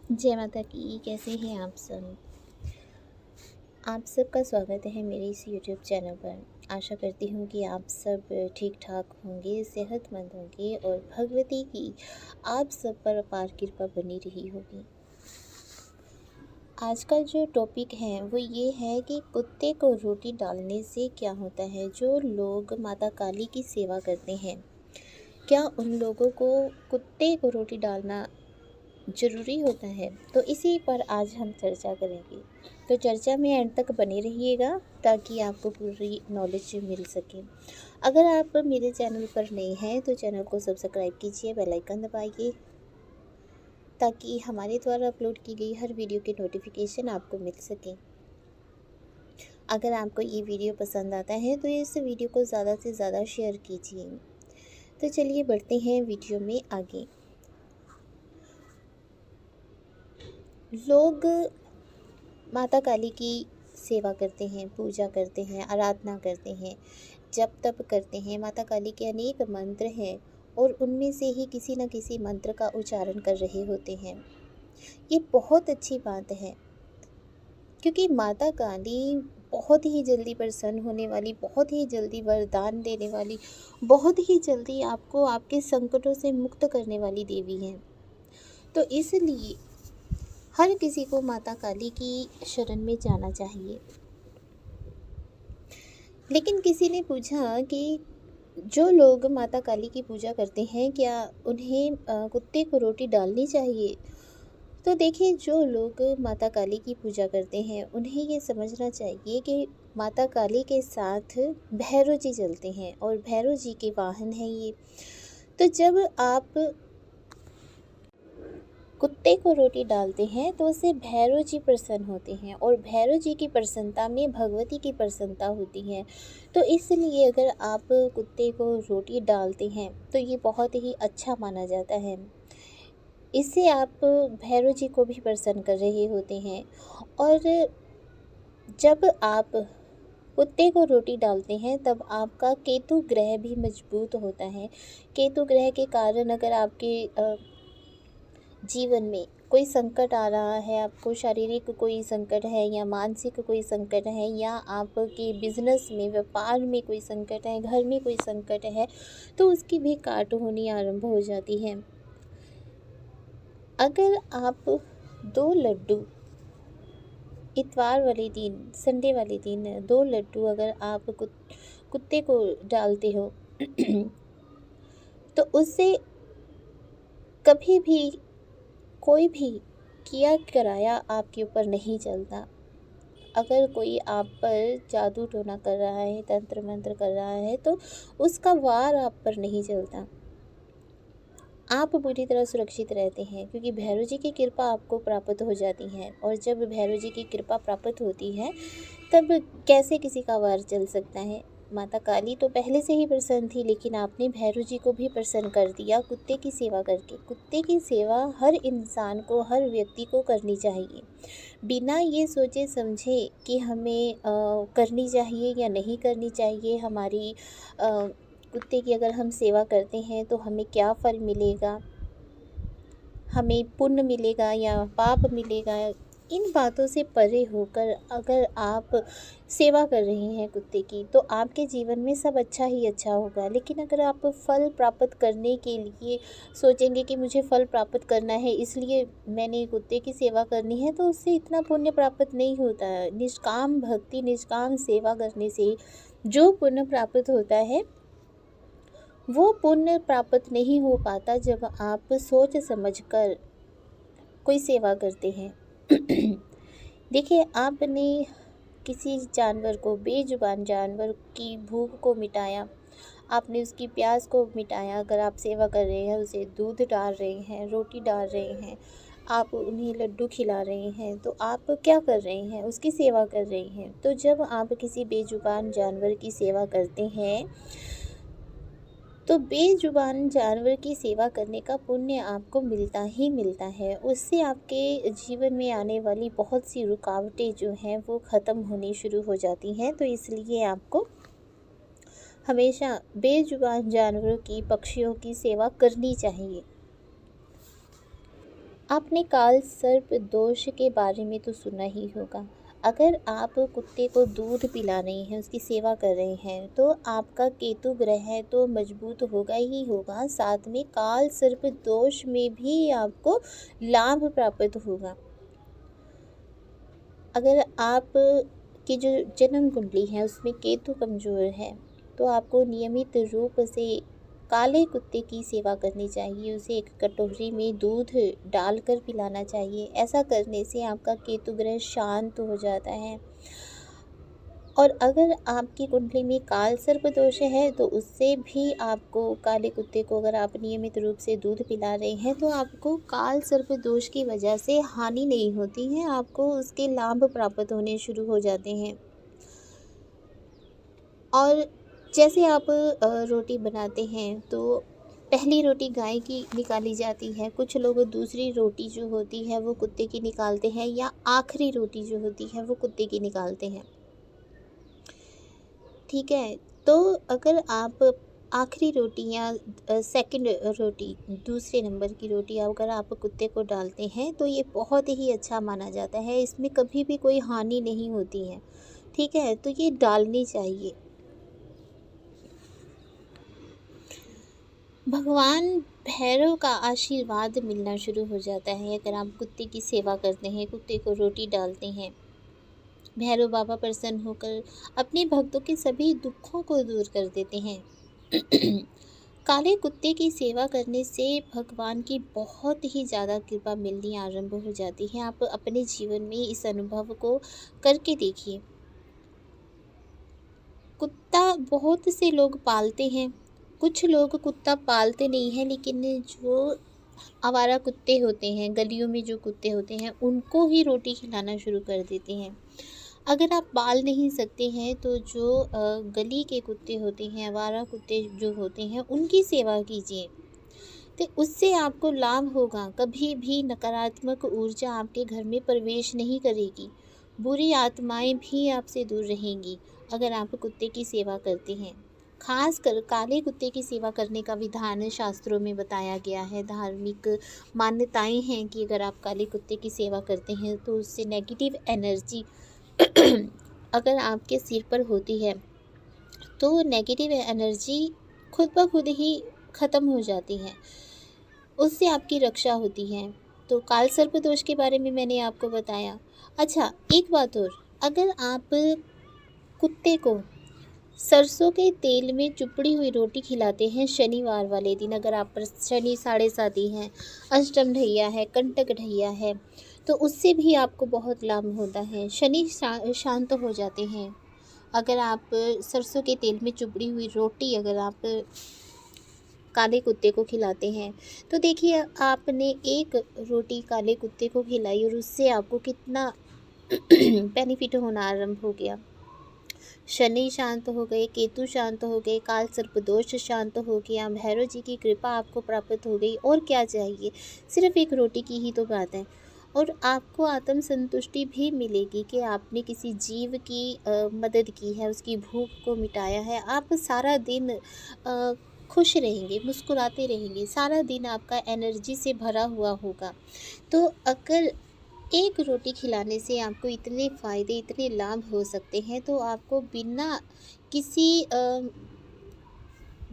जय माता की। कैसे हैं आप सब? आप सबका स्वागत है मेरे इस यूट्यूब चैनल पर। आशा करती हूँ कि आप सब ठीक ठाक होंगे, सेहतमंद होंगे और भगवती की आप सब पर अपार कृपा बनी रही होगी। आज का जो टॉपिक है वो ये है कि कुत्ते को रोटी डालने से क्या होता है। जो लोग माता काली की सेवा करते हैं, क्या उन लोगों को कुत्ते को रोटी डालना ज़रूरी होता है? तो इसी पर आज हम चर्चा करेंगे। तो चर्चा में एंड तक बने रहिएगा ताकि आपको पूरी नॉलेज मिल सके। अगर आप मेरे चैनल पर नए हैं तो चैनल को सब्सक्राइब कीजिए, बेल आइकन दबाइए ताकि हमारे द्वारा अपलोड की गई हर वीडियो की नोटिफिकेशन आपको मिल सके। अगर आपको ये वीडियो पसंद आता है तो इस वीडियो को ज़्यादा से ज़्यादा शेयर कीजिए। तो चलिए बढ़ते हैं वीडियो में आगे। लोग माता काली की सेवा करते हैं, पूजा करते हैं, आराधना करते हैं, जप तप करते हैं। माता काली के अनेक मंत्र हैं और उनमें से ही किसी न किसी मंत्र का उच्चारण कर रहे होते हैं। ये बहुत अच्छी बात है क्योंकि माता काली बहुत ही जल्दी प्रसन्न होने वाली, बहुत ही जल्दी वरदान देने वाली, बहुत ही जल्दी आपको आपके संकटों से मुक्त करने वाली देवी हैं। तो इसलिए हर किसी को माता काली की शरण में जाना चाहिए। लेकिन किसी ने पूछा कि जो लोग माता काली की पूजा करते हैं क्या उन्हें कुत्ते को रोटी डालनी चाहिए? तो देखिए, जो लोग माता काली की पूजा करते हैं उन्हें ये समझना चाहिए कि माता काली के साथ भैरव जी चलते हैं और भैरव जी के वाहन हैं ये। तो जब आप कुत्ते को रोटी डालते हैं तो उससे भैरव जी प्रसन्न होते हैं और भैरव जी की प्रसन्नता में भगवती की प्रसन्नता होती है। तो इसलिए अगर आप कुत्ते को रोटी डालते हैं तो ये बहुत ही अच्छा माना जाता है। इससे आप भैरव जी को भी प्रसन्न कर रहे होते हैं। और जब आप कुत्ते को रोटी डालते हैं तब आपका केतु ग्रह भी मजबूत होता है। केतु ग्रह के कारण अगर आपके जीवन में कोई संकट आ रहा है, आपको शारीरिक कोई संकट है या मानसिक कोई संकट है या आपके बिजनेस में, व्यापार में कोई संकट है, घर में कोई संकट है, तो उसकी भी काट होनी आरंभ हो जाती है। अगर आप 2 लड्डू इतवार वाले दिन, संडे वाले दिन 2 लड्डू अगर आप कुत्ते को डालते हो तो उससे कभी भी कोई भी किया कराया आपके ऊपर नहीं चलता। अगर कोई आप पर जादू टोना कर रहा है, तंत्र मंत्र कर रहा है तो उसका वार आप पर नहीं चलता। आप पूरी तरह सुरक्षित रहते हैं क्योंकि भैरव जी की कृपा आपको प्राप्त हो जाती है। और जब भैरव जी की कृपा प्राप्त होती है तब कैसे किसी का वार चल सकता है। माता काली तो पहले से ही प्रसन्न थी, लेकिन आपने भैरव जी को भी प्रसन्न कर दिया कुत्ते की सेवा करके। कुत्ते की सेवा हर इंसान को, हर व्यक्ति को करनी चाहिए, बिना ये सोचे समझे कि हमें करनी चाहिए या नहीं करनी चाहिए। हमारी कुत्ते की अगर हम सेवा करते हैं तो हमें क्या फल मिलेगा, हमें पुण्य मिलेगा या पाप मिलेगा, इन बातों से परे होकर अगर आप सेवा कर रहे हैं कुत्ते की तो आपके जीवन में सब अच्छा ही अच्छा होगा। लेकिन अगर आप फल प्राप्त करने के लिए सोचेंगे कि मुझे फल प्राप्त करना है इसलिए मैंने कुत्ते की सेवा करनी है, तो उससे इतना पुण्य प्राप्त नहीं होता है। निष्काम भक्ति, निष्काम सेवा करने से जो पुण्य प्राप्त होता है वो पुण्य प्राप्त नहीं हो पाता जब आप सोच समझकर कोई सेवा करते हैं। देखिए, आपने किसी जानवर को, बेजुबान जानवर की भूख को मिटाया, आपने उसकी प्यास को मिटाया। अगर आप सेवा कर रहे हैं, उसे दूध डाल रहे हैं, रोटी डाल रहे हैं, आप उन्हें लड्डू खिला रहे हैं, तो आप क्या कर रहे हैं? उसकी सेवा कर रहे हैं। तो जब आप किसी बेजुबान जानवर की सेवा करते हैं तो बेजुबान जानवर की सेवा करने का पुण्य आपको मिलता ही मिलता है। उससे आपके जीवन में आने वाली बहुत सी रुकावटें जो हैं वो ख़त्म होनी शुरू हो जाती हैं। तो इसलिए आपको हमेशा बेजुबान जानवरों की, पक्षियों की सेवा करनी चाहिए। आपने काल सर्प दोष के बारे में तो सुना ही होगा। अगर आप कुत्ते को दूध पिला रहे हैं, उसकी सेवा कर रहे हैं, तो आपका केतु ग्रह तो मजबूत होगा ही होगा, साथ में काल सर्प दोष में भी आपको लाभ प्राप्त होगा। अगर आप की जो जन्म कुंडली है उसमें केतु कमज़ोर है, तो आपको नियमित रूप से काले कुत्ते की सेवा करनी चाहिए। उसे एक कटोरी में दूध डालकर पिलाना चाहिए। ऐसा करने से आपका केतु ग्रह शांत हो जाता है। और अगर आपकी कुंडली में काल सर्प दोष है, तो उससे भी आपको काले कुत्ते को अगर आप नियमित रूप से दूध पिला रहे हैं, तो आपको काल सर्प दोष की वजह से हानि नहीं होती है, आपको उसके लाभ प्राप्त होने शुरू हो जाते हैं। और जैसे आप रोटी बनाते हैं, तो पहली रोटी गाय की निकाली जाती है, कुछ लोग दूसरी रोटी जो होती है वो कुत्ते की निकालते हैं, या आखिरी रोटी जो होती है वो कुत्ते की निकालते हैं। ठीक है, तो अगर आप आखिरी रोटी या सेकंड रोटी, दूसरे नंबर की रोटी अगर आप कुत्ते को डालते हैं, तो ये बहुत ही अच्छा माना जाता है, इसमें कभी भी कोई हानि नहीं होती है। ठीक है, तो ये डालनी चाहिए। भगवान भैरव का आशीर्वाद मिलना शुरू हो जाता है अगर आप कुत्ते की सेवा करते हैं, कुत्ते को रोटी डालते हैं। भैरव बाबा प्रसन्न होकर अपने भक्तों के सभी दुखों को दूर कर देते हैं। काले कुत्ते की सेवा करने से भगवान की बहुत ही ज़्यादा कृपा मिलनी आरंभ हो जाती है। आप अपने जीवन में इस अनुभव को करके देखिए। कुत्ता बहुत से लोग पालते हैं, कुछ लोग कुत्ता पालते नहीं हैं, लेकिन जो आवारा कुत्ते होते हैं, गलियों में जो कुत्ते होते हैं, उनको ही रोटी खिलाना शुरू कर देते हैं। अगर आप पाल नहीं सकते हैं, तो जो गली के कुत्ते होते हैं, आवारा कुत्ते जो होते हैं, उनकी सेवा कीजिए, तो उससे आपको लाभ होगा। कभी भी नकारात्मक ऊर्जा आपके घर में प्रवेश नहीं करेगी, बुरी आत्माएं भी आपसे दूर रहेंगी अगर आप कुत्ते की सेवा करते हैं। खास कर काले कुत्ते की सेवा करने का विधान शास्त्रों में बताया गया है। धार्मिक मान्यताएं हैं कि अगर आप काले कुत्ते की सेवा करते हैं, तो उससे नेगेटिव एनर्जी अगर आपके सिर पर होती है, तो नेगेटिव एनर्जी खुद ब खुद ही ख़त्म हो जाती है, उससे आपकी रक्षा होती है। तो काल सर्प दोष के बारे में मैंने आपको बताया। अच्छा, एक बात और, अगर आप कुत्ते को सरसों के तेल में चुपड़ी हुई रोटी खिलाते हैं शनिवार वाले दिन, अगर आप पर शनि 7.5 हैं, अष्टम ढैया है, कंटक ढैया है, तो उससे भी आपको बहुत लाभ होता है। शनि शांत हो जाते हैं। अगर आप सरसों के तेल में चुपड़ी हुई रोटी अगर आप काले कुत्ते को खिलाते हैं, तो देखिए आपने एक रोटी काले कुत्ते को खिलाई और उससे आपको कितना बेनिफिट होना आरंभ हो गया। शनि शांत हो गए, केतु शांत हो गए, काल सर्प दोष शांत हो गया, भैरव जी की कृपा आपको प्राप्त हो गई। और क्या चाहिए, सिर्फ एक रोटी की ही तो बात है। और आपको आत्म संतुष्टि भी मिलेगी कि आपने किसी जीव की मदद की है, उसकी भूख को मिटाया है। आप सारा दिन खुश रहेंगे, मुस्कुराते रहेंगे, सारा दिन आपका एनर्जी से भरा हुआ होगा। तो अगर एक रोटी खिलाने से आपको इतने फ़ायदे, इतने लाभ हो सकते हैं, तो आपको बिना किसी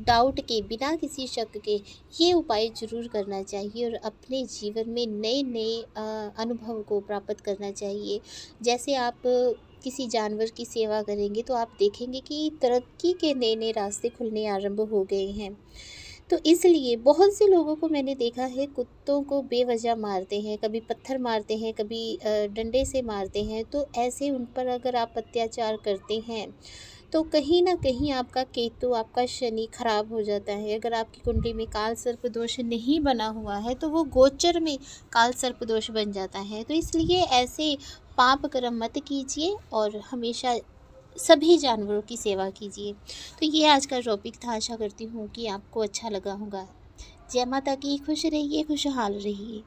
डाउट के, बिना किसी शक के ये उपाय ज़रूर करना चाहिए और अपने जीवन में नए नए अनुभव को प्राप्त करना चाहिए। जैसे आप किसी जानवर की सेवा करेंगे, तो आप देखेंगे कि तरक्की के नए नए रास्ते खुलने आरंभ हो गए हैं। तो इसलिए बहुत से लोगों को मैंने देखा है, कुत्तों को बेवजह मारते हैं, कभी पत्थर मारते हैं, कभी डंडे से मारते हैं। तो ऐसे उन पर अगर आप अत्याचार करते हैं, तो कहीं ना कहीं आपका केतु, आपका शनि खराब हो जाता है। अगर आपकी कुंडली में काल सर्प दोष नहीं बना हुआ है, तो वो गोचर में काल सर्प दोष बन जाता है। तो इसलिए ऐसे पाप कर्म मत कीजिए और हमेशा सभी जानवरों की सेवा कीजिए। तो ये आज का टॉपिक था, आशा करती हूँ कि आपको अच्छा लगा होगा। जय माता की, खुश रहिए, खुशहाल रहिए।